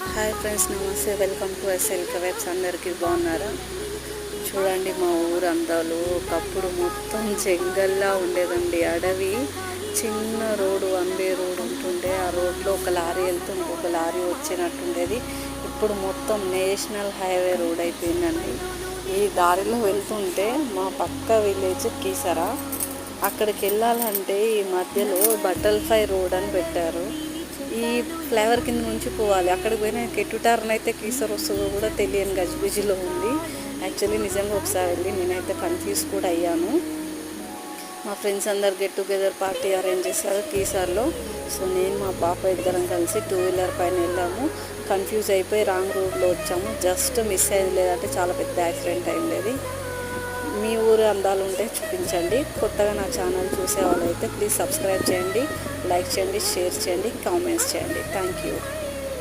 Hi friends, నమస్తే. Welcome to SLK webs. అందరికీ బాగున్నారా? చూడండి, మా ఊరు అందాలు. ఒకప్పుడు మొత్తం జంగల్లా ఉండేదండి, అడవి. చిన్న రోడ్డు, వన్ వే రోడ్ ఉంటుండే. ఆ రోడ్లో ఒక లారీ వెళ్తూ ఇంకొక లారీ వచ్చినట్టుండేది. ఇప్పుడు మొత్తం నేషనల్ హైవే రోడ్ అయిపోయిందండి. ఈ దారిలో వెళ్తుంటే మా పక్క విలేజ్ కీసరా, అక్కడికి వెళ్ళాలంటే ఈ మధ్యలో బటర్ఫ్లై రోడ్ అని పెట్టారు. ఈ ఫ్లైవర్ కింద నుంచి పోవాలి. అక్కడికి పోయినా ఎటు టర్న్ అయితే కీసర్ వస్తుందో కూడా తెలియని గజిబిజిలో ఉంది. యాక్చువల్లీ నిజంగా ఒకసారి వెళ్ళి నేనైతే కన్ఫ్యూజ్ కూడా అయ్యాను. మా ఫ్రెండ్స్ అందరు గెట్ టుగెదర్ పార్టీ అరేంజ్ చేశారు కీసర్లో. సో నేను మా పాప ఇద్దరం కలిసి 2 వీలర్ పైన వెళ్ళాము. కన్ఫ్యూజ్ అయిపోయి రాంగ్ రోడ్లో వచ్చాము. జస్ట్ మిస్ అయింది, లేదంటే చాలా పెద్ద యాక్సిడెంట్ అయింది. మీ ఊరు అందాలు ఉంటే చూపించండి. కొత్తగా నా ఛానల్ చూసే వాళ్ళైతే ప్లీజ్ సబ్స్క్రైబ్ చేయండి, లైక్ చేయండి, షేర్ చేయండి, కామెంట్స్ చేయండి. Thank you.